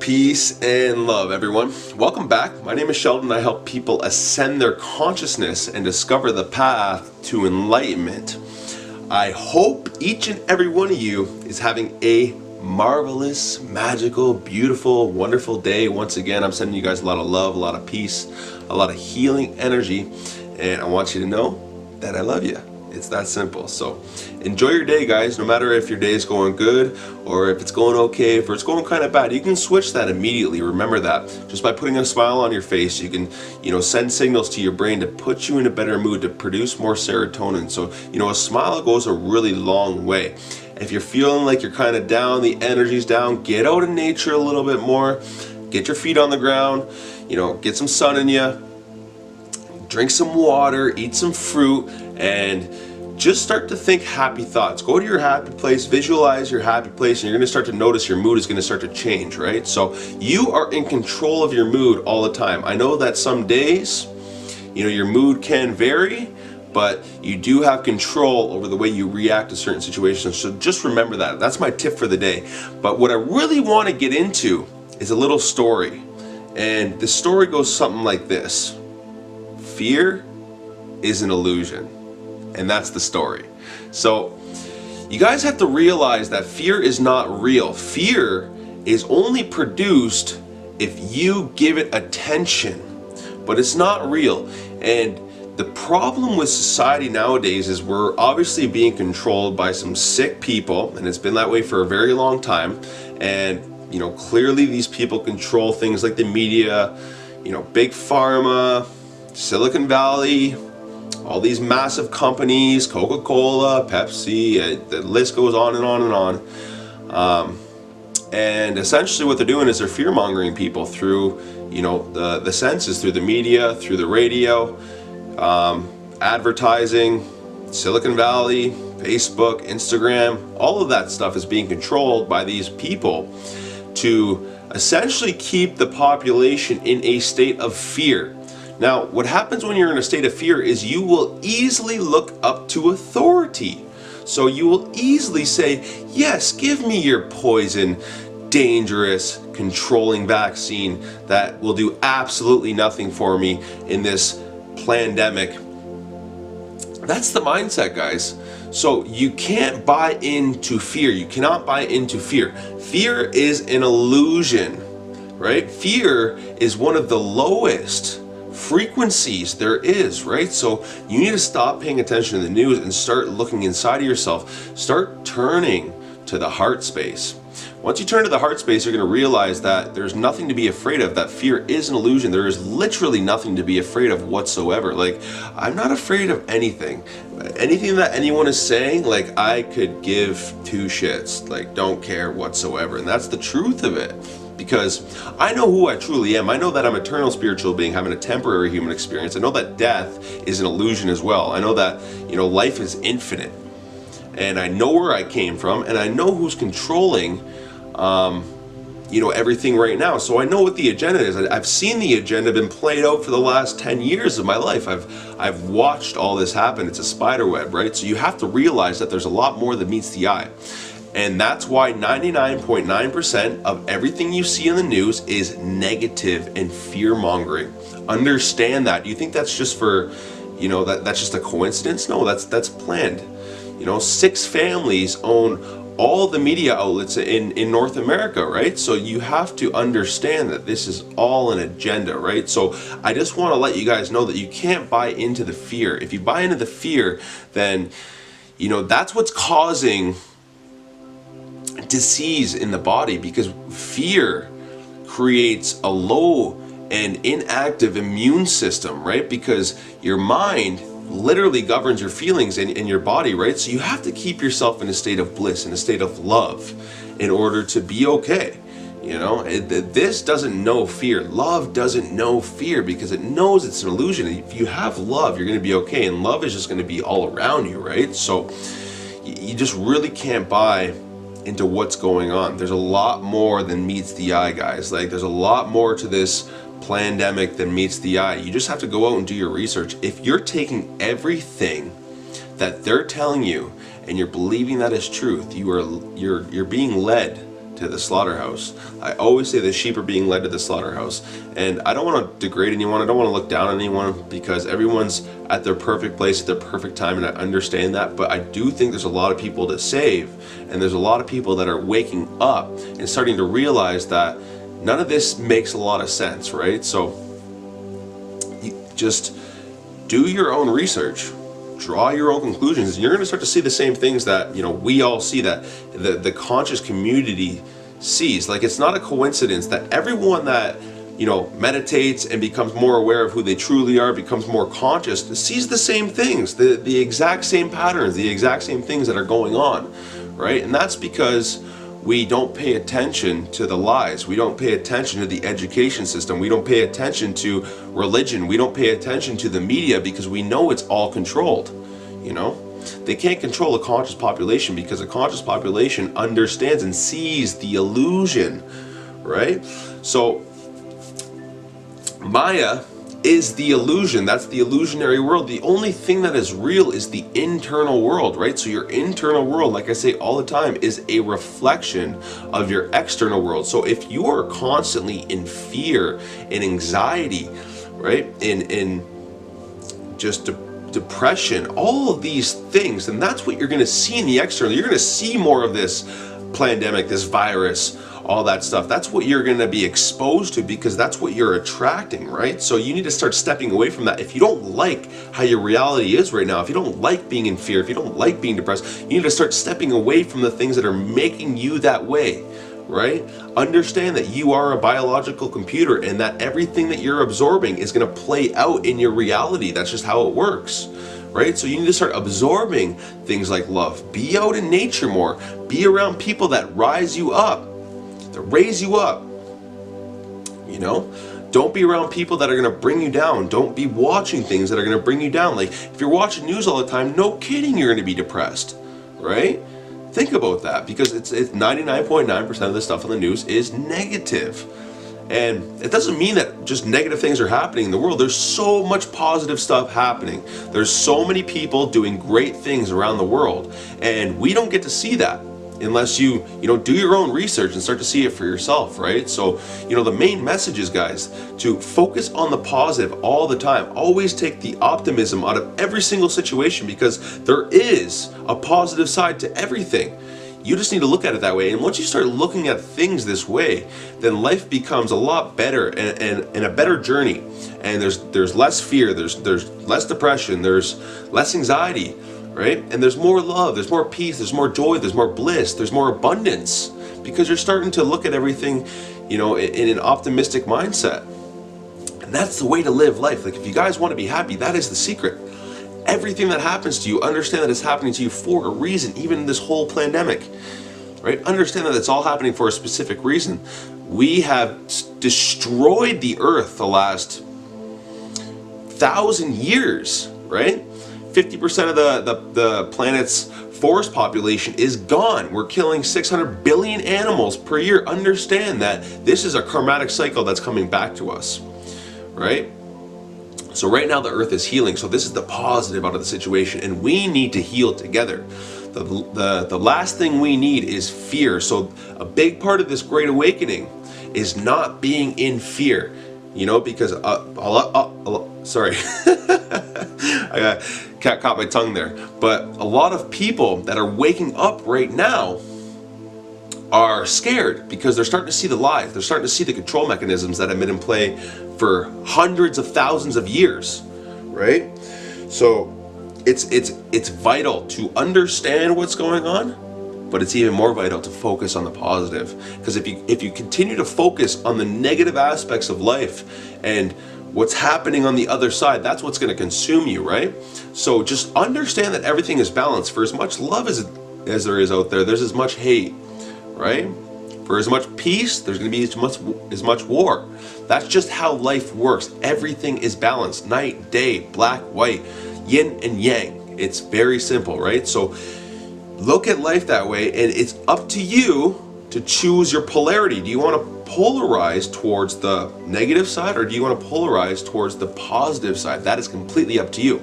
Peace and love, everyone. Welcome back. My name is Sheldon. I help people ascend their consciousness and discover the path to enlightenment. I hope each and every one of you is having a marvelous, magical, beautiful, wonderful day. Once again, I'm sending you guys a lot of love, a lot of peace, a lot of healing energy, and I want you to know that I love you. It's that simple. So enjoy your day, guys. No matter if your day is going good or if it's going okay, if it's going kind of bad, you can switch that immediately. Remember that just by putting a smile on your face, you can, send signals to your brain to put you in a better mood, to produce more serotonin. So, a smile goes a really long way. If you're feeling like you're kind of down, the energy's down, get out in nature a little bit more, get your feet on the ground, get some sun in you, drink some water, eat some fruit, and just start to think happy thoughts. Go to your happy place, visualize your happy place, and you're going to start to notice your mood is going to start to change, right? So you are in control of your mood all the time. I know that some days, your mood can vary, but you do have control over the way you react to certain situations. So just remember that. That's my tip for the day. But what I really want to get into is a little story. And the story goes something like this. Fear is an illusion. And that's the story. So you guys have to realize that fear is not real. Fear is only produced if you give it attention, but it's not real. And the problem with society nowadays is we're obviously being controlled by some sick people, and it's been that way for a very long time. And clearly these people control things like the media, big pharma, Silicon Valley, all these massive companies, Coca-Cola, Pepsi, the list goes on and on and on. And essentially what they're doing is they're fear-mongering people through, the senses, through the media, through the radio, advertising, Silicon Valley, Facebook, Instagram, all of that stuff is being controlled by these people to essentially keep the population in a state of fear. Now, what happens when you're in a state of fear is you will easily look up to authority. So you will easily say, yes, give me your poison, dangerous, controlling vaccine that will do absolutely nothing for me in this pandemic. That's the mindset, guys. So you can't buy into fear. You cannot buy into fear. Fear is an illusion, right? Fear is one of the lowest frequencies there is, right? So you need to stop paying attention to the news and start looking inside of yourself. Start turning to the heart space. Once you turn to the heart space, you're going to realize that there's nothing to be afraid of, that fear is an illusion. There is literally nothing to be afraid of whatsoever. Like, I'm not afraid of anything. Anything that anyone is saying, like, I could give two shits, like, don't care whatsoever. And that's the truth of it. Because I know who I truly am. I know that I'm an eternal spiritual being having a temporary human experience. I know that death is an illusion as well. I know that, life is infinite. And I know where I came from, and I know who's controlling, everything right now. So I know what the agenda is. I've seen the agenda been played out for the last 10 years of my life. I've watched all this happen. It's a spider web, right? So you have to realize that there's a lot more than meets the eye. And that's why 99.9% of everything you see in the news is negative and fear-mongering. Understand that. You think that's just for, that's just a coincidence? No, that's planned. 6 families own all the media outlets in North America, right? So you have to understand that this is all an agenda, right? So I just want to let you guys know that you can't buy into the fear. If you buy into the fear, then, that's what's causing disease in the body, because fear creates a low and inactive immune system, right? Because your mind literally governs your feelings in your body, right? So you have to keep yourself in a state of bliss, in a state of love, in order to be okay. This doesn't know fear. Love doesn't know fear because it knows it's an illusion. If you have love, you're going to be okay, and love is just going to be all around you, right? So you just really can't buy into what's going on. There's a lot more than meets the eye, guys. Like, there's a lot more to this pandemic than meets the eye. You just have to go out and do your research. If you're taking everything that they're telling you and you're believing that is truth, you're being led to the slaughterhouse. I always say the sheep are being led to the slaughterhouse. And I don't want to degrade anyone. I don't want to look down on anyone, because everyone's at their perfect place at their perfect time, and I understand that. But I do think there's a lot of people to save, and there's a lot of people that are waking up and starting to realize that none of this makes a lot of sense, right? So you just do your own research, draw your own conclusions, and you're going to start to see the same things that, you know, we all see, that the conscious community sees. Like, it's not a coincidence that everyone that, you know, meditates and becomes more aware of who they truly are, becomes more conscious, sees the same things, the exact same patterns, the exact same things that are going on, right? And that's because we don't pay attention to the lies. We don't pay attention to the education system. We don't pay attention to religion. We don't pay attention to the media, because we know it's all controlled. You know, they can't control a conscious population, because a conscious population understands and sees the illusion, right? So Maya is the illusion. That's the illusionary world. The only thing that is real is the internal world, right? So your internal world, like I say all the time, is a reflection of your external world. So if you are constantly in fear, in anxiety, right, in just depression, all of these things, then that's what you're going to see in the external. You're going to see more of this pandemic, this virus, all that stuff. That's what you're going to be exposed to, because that's what you're attracting, right? So you need to start stepping away from that. If you don't like how your reality is right now, if you don't like being in fear, if you don't like being depressed, you need to start stepping away from the things that are making you that way, right? Understand that you are a biological computer, and that everything that you're absorbing is going to play out in your reality. That's just how it works, right? So you need to start absorbing things like love. Be out in nature more. Be around people that rise you up, that raise you up. You know, don't be around people that are going to bring you down. Don't be watching things that are going to bring you down. Like, if you're watching news all the time, no kidding, you're going to be depressed, right? Think about that, because it's 99.9% of the stuff on the news is negative. And it doesn't mean that just negative things are happening in the world. There's so much positive stuff happening. There's so many people doing great things around the world, and we don't get to see that unless you do your own research and start to see it for yourself, right? So, the main message is, guys, to focus on the positive all the time. Always take the optimism out of every single situation, because there is a positive side to everything. You just need to look at it that way. And once you start looking at things this way, then life becomes a lot better and a better journey. And there's less fear, there's less depression, there's less anxiety, right? And there's more love, there's more peace, there's more joy, there's more bliss, there's more abundance, because you're starting to look at everything, in an optimistic mindset. And that's the way to live life. Like, if you guys want to be happy, that is the secret. Everything that happens to you, understand that it's happening to you for a reason. Even this whole pandemic, right? Understand that it's all happening for a specific reason. We have destroyed the earth the last 1,000 years, right? 50% of the planet's forest population is gone. We're killing 600 billion animals per year. Understand that this is a karmatic cycle that's coming back to us, right? So right now the earth is healing. So this is the positive out of the situation, and we need to heal together. The last thing we need is fear. So a big part of this great awakening is not being in fear, because sorry, I caught my tongue there. But a lot of people that are waking up right now are scared, because they're starting to see the lies. They're starting to see the control mechanisms that have been in play for hundreds of thousands of years, right? So it's vital to understand what's going on, but it's even more vital to focus on the positive. Because if you continue to focus on the negative aspects of life and what's happening on the other side, that's what's going to consume you, right? So just understand that everything is balanced. For as much love as there is out there, there's as much hate, right? For as much peace, there's going to be as much war. That's just how life works. Everything is balanced. Night, day, black, white, yin and yang. It's very simple, right? So look at life that way, and it's up to you to choose your polarity. Do you want to polarize towards the negative side, or do you want to polarize towards the positive side? That is completely up to you.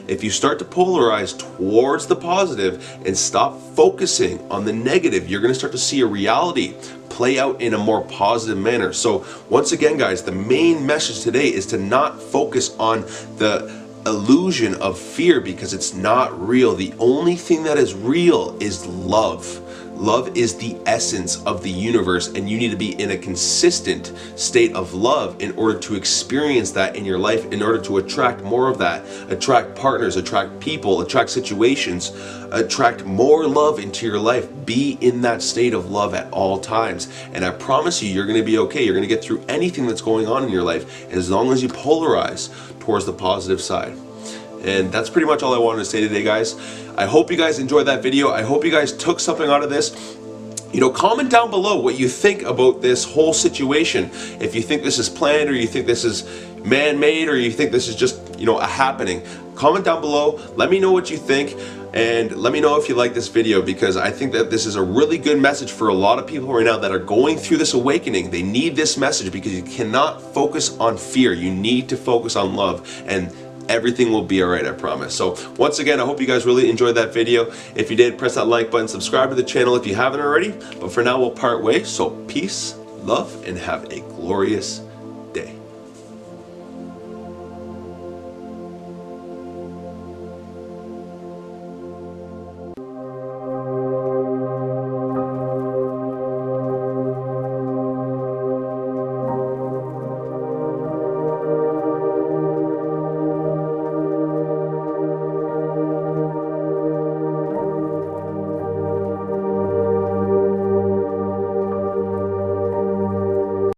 If you start to polarize towards the positive and stop focusing on the negative, you're going to start to see a reality play out in a more positive manner. So once again, guys, the main message today is to not focus on the illusion of fear, because it's not real. The only thing that is real is love. Love is the essence of the universe, and you need to be in a consistent state of love in order to experience that in your life, in order to attract more of that, attract partners, attract people, attract situations, attract more love into your life. Be in that state of love at all times, and I promise you, you're going to be okay. You're going to get through anything that's going on in your life as long as you polarize towards the positive side. And that's pretty much all I wanted to say today, guys. I hope you guys enjoyed that video. I hope you guys took something out of this. You know, comment down below what you think about this whole situation. If you think this is planned, or you think this is man-made, or you think this is just, you know, a happening. Comment down below. Let me know what you think. And let me know if you like this video, because I think that this is a really good message for a lot of people right now that are going through this awakening. They need this message, because you cannot focus on fear. You need to focus on love, and everything will be alright, I promise. So once again, I hope you guys really enjoyed that video. If you did, press that like button, subscribe to the channel if you haven't already. But for now, we'll part ways. So peace, love, and have a glorious